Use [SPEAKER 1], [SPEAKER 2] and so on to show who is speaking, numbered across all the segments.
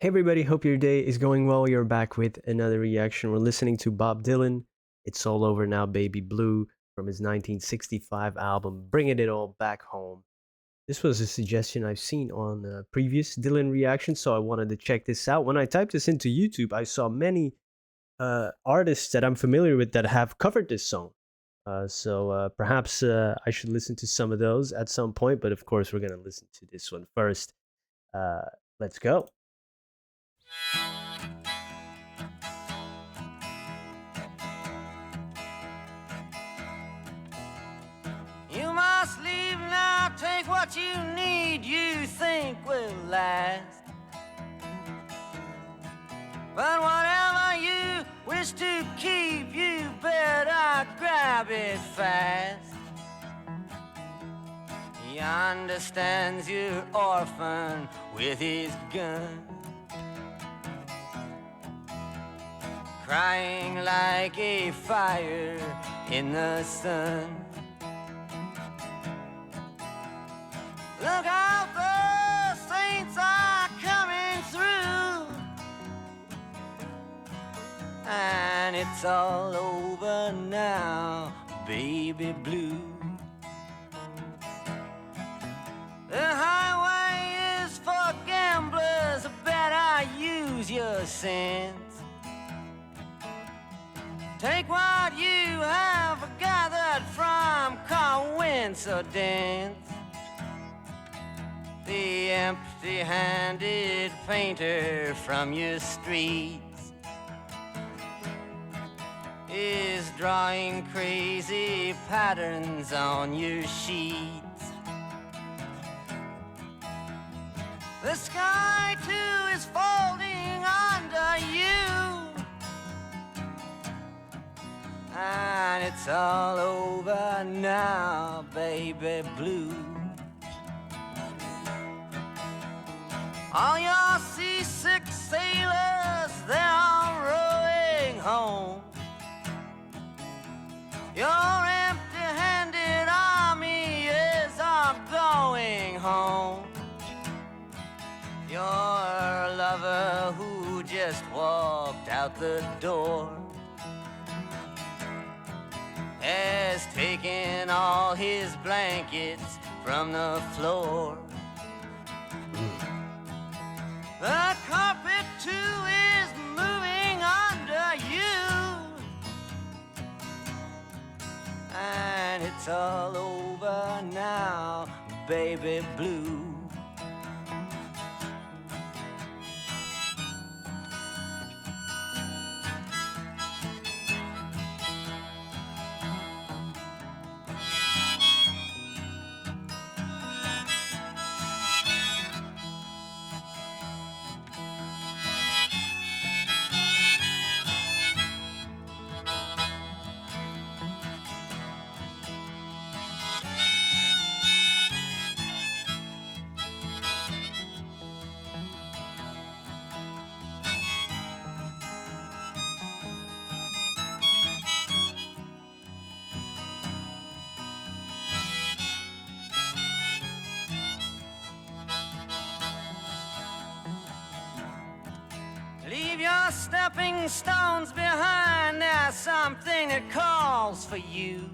[SPEAKER 1] Hey everybody, hope your day is going well. You're back with another reaction. We're listening to Bob Dylan. It's All Over Now, Baby Blue from his 1965 album, Bringing It All Back Home. This was a suggestion I've seen on previous Dylan reactions, so I wanted to check this out. When I typed this into YouTube, I saw many artists that I'm familiar with that have covered this song. So perhaps I should listen to some of those at some point, but of course, we're going to listen to this one first. Uh, let's go.
[SPEAKER 2] You must leave now, take what you need, you think will last. But whatever you wish to keep, you better grab it fast. He understands your orphan with his gun, crying like a fire in the sun. Look out, the saints are coming through, and it's all over now, baby blue. The highway is for gamblers, better use your sense. Take what you have gathered from coincidence. The empty-handed painter from your streets is drawing crazy patterns on your sheets. The sky too is folding under you, and it's all over now, baby blue. All your seasick sailors, they're all rowing home. Your empty-handed army is all going home. Your lover who just walked out the door has taken all his blankets from the floor. The carpet too is moving under you, and it's all over now, baby blue. Leave your stepping stones behind, there's something that calls for you.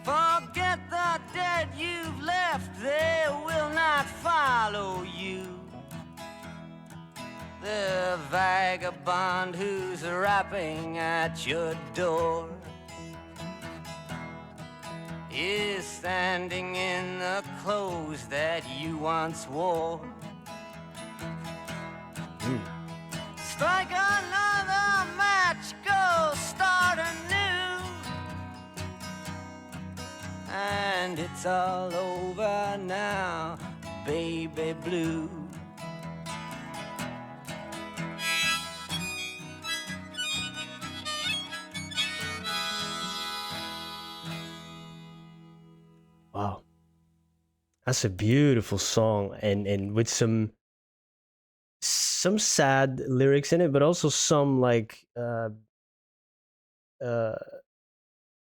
[SPEAKER 2] Forget the dead you've left, they will not follow you. The vagabond who's rapping at your door is standing in the clothes that you once wore. Strike another match, go start anew, and it's all over now, baby blue.
[SPEAKER 1] Wow. That's a beautiful song and with some sad lyrics in it, but also some like uh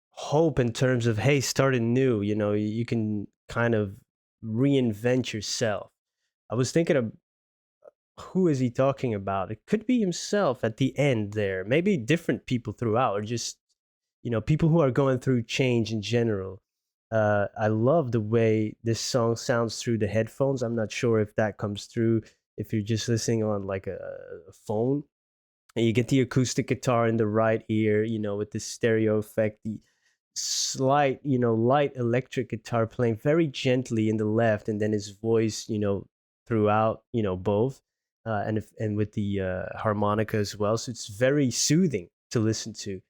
[SPEAKER 1] hope in terms of hey, starting new, you can kind of reinvent yourself. I was thinking of who is he talking about? It could be himself at the end there. Maybe different people throughout, or just, people who are going through change in general. I love the way this song sounds through the headphones. I'm not sure if that comes through if you're just listening on like a phone. And you get the acoustic guitar in the right ear, with the stereo effect, the slight, light electric guitar playing very gently in the left, and then his voice, throughout, both, and with the harmonica as well. So it's very soothing to listen to,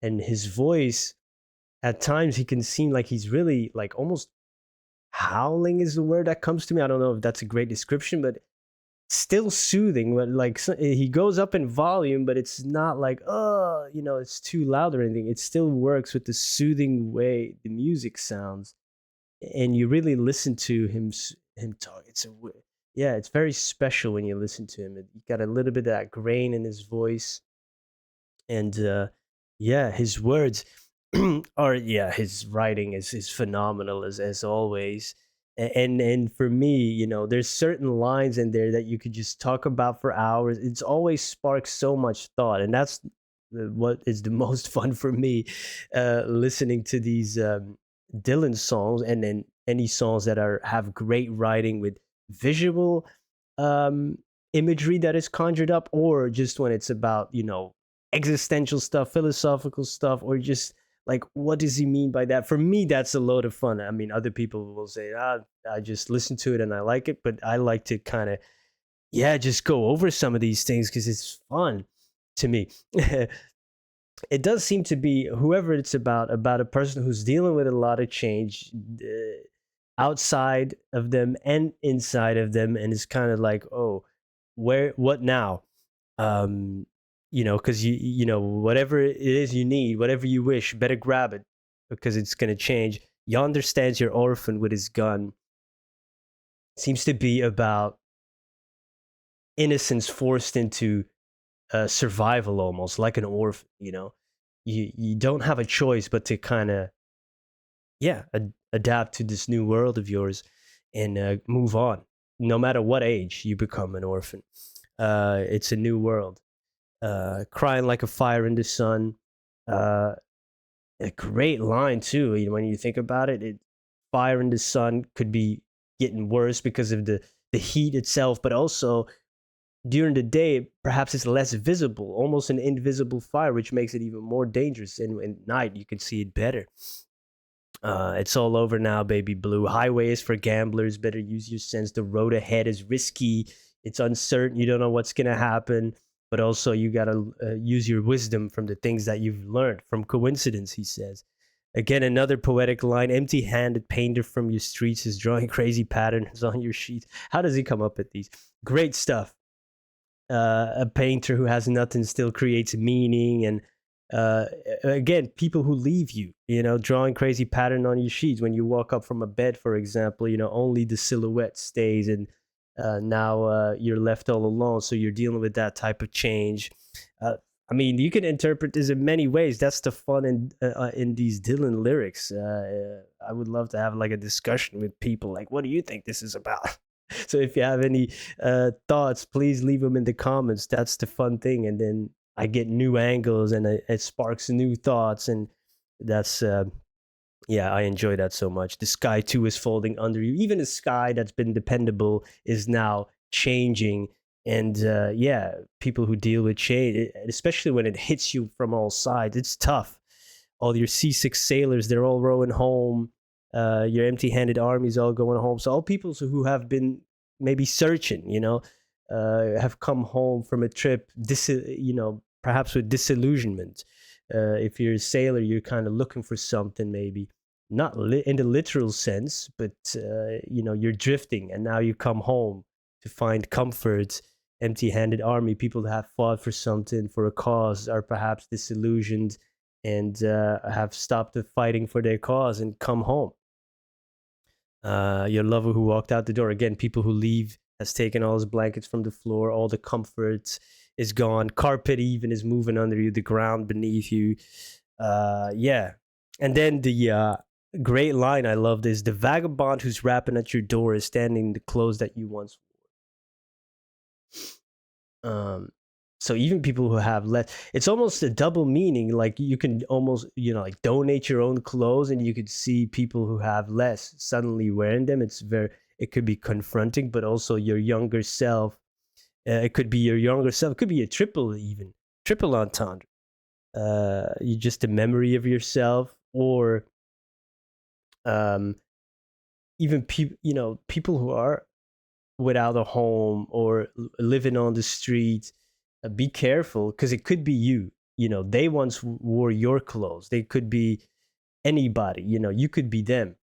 [SPEAKER 1] and his voice at times he can seem like he's really like almost howling is the word that comes to me. I don't know if that's a great description, but still soothing. But like he goes up in volume, but it's not like it's too loud or anything. It still works with the soothing way the music sounds, and you really listen to him talk. Yeah, it's very special when you listen to him. You got a little bit of that grain in his voice, and yeah, his words are, yeah, his writing is phenomenal as always. And for me, there's certain lines in there that you could just talk about for hours. It's always sparks so much thought, and that's what is the most fun for me, listening to these Dylan songs, and then any songs that are have great writing with visual um imagery that is conjured up, or just when it's about, existential stuff, philosophical stuff, or just like, what does he mean by that? For me, that's a load of fun. I mean, other people will say, I just listen to it and I like it, but I like to kind of, yeah, just go over some of these things because it's fun to me. It does seem to be, whoever it's about a person who's dealing with a lot of change, outside of them and inside of them, and it's kind of like, oh, what now? um because whatever it is you need, whatever you wish, better grab it because it's going to change. Yonder stands your orphan with his gun. Seems to be about innocence forced into survival, almost like an orphan. You don't have a choice but to kind of, yeah, adapt to this new world of yours, and move on. No matter what age you become an orphan, it's a new world. Crying like a fire in the sun. Uh, a great line too. When you think about it, fire in the sun could be getting worse because of the heat itself, but also during the day, perhaps it's less visible, almost an invisible fire, which makes it even more dangerous. And at night, you can see it better. It's all over now, baby blue. Highway is for gamblers. Better use your sense. The road ahead is risky. It's uncertain. You don't know what's gonna happen. But also, you gotta use your wisdom from the things that you've learned from coincidence. He says. Again, another poetic line. Empty-handed painter from your streets is drawing crazy patterns on your sheets. How does he come up with these? Great stuff. A painter who has nothing still creates meaning, and again, people who leave you, drawing crazy pattern on your sheets when you walk up from a bed, for example. Only the silhouette stays, and now you're left all alone, so you're dealing with that type of change. I mean, you can interpret this in many ways. That's the fun in these Dylan lyrics. I would love to have like a discussion with people, like, what do you think this is about? So if you have any thoughts, please leave them in the comments. That's the fun thing, and then I get new angles, and it sparks new thoughts, and that's yeah, I enjoy that so much. The sky too is folding under you. Even a sky that's been dependable is now changing, and yeah, people who deal with change, especially when it hits you from all sides, it's tough. All your seasick sailors, they're all rowing home. Your empty-handed army's all going home. So all people who have been maybe searching, have come home from a trip, perhaps with disillusionment. If you're a sailor, you're kind of looking for something, maybe not in the literal sense, but you're drifting, and now you come home to find comfort. Empty-handed army, people that have fought for something, for a cause, are perhaps disillusioned and have stopped the fighting for their cause and come home. Your lover who walked out the door. Again, people who leave, has taken all his blankets from the floor. All the comfort is gone. Carpet even is moving under you. The ground beneath you. Yeah. And then the great line I loved is, the vagabond who's rapping at your door is standing in the clothes that you once wore. Um, so even people who have less, it's almost a double meaning. Like you can almost, like donate your own clothes, and you could see people who have less suddenly wearing them. It could be confronting, but also your younger self. It could be your younger self. It could be a triple entendre. You just a memory of yourself, or um, even people who are without a home or living on the street. Be careful, because it could be you. They once wore your clothes. They could be anybody. You could be them.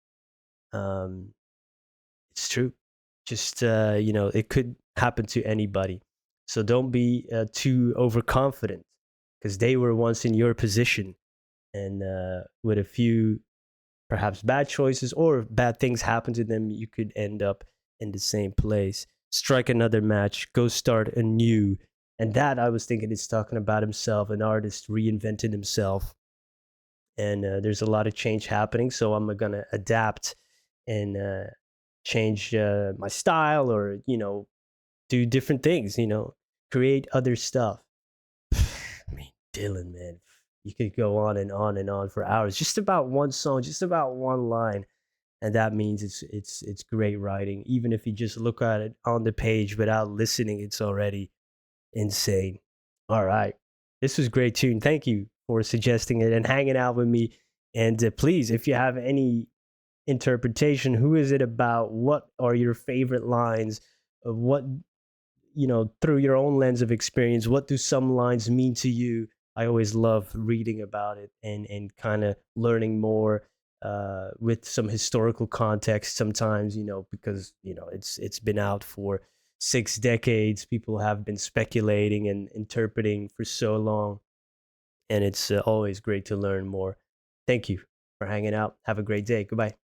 [SPEAKER 1] um it's true. Just it could happen to anybody. So don't be too overconfident, because they were once in your position, and with a few perhaps bad choices or bad things happen to them, you could end up in the same place. Strike another match, go start anew. And that, I was thinking, is talking about himself, an artist reinvented himself. And there's a lot of change happening. So I'm going to adapt and change my style, or, do different things, create other stuff. I mean, Dylan, man, you could go on and on and on for hours, just about one song, just about one line, and that means it's great writing. Even if you just look at it on the page without listening, it's already insane. All right, this was great tune. Thank you for suggesting it and hanging out with me. And please, if you have any interpretation, who is it about? What are your favorite lines? Of what, through your own lens of experience, what do some lines mean to you? I always love reading about it, and kind of learning more with some historical context sometimes, because it's been out for 6 decades. People have been speculating and interpreting for so long, and it's always great to learn more. Thank you for hanging out. Have a great day. Goodbye.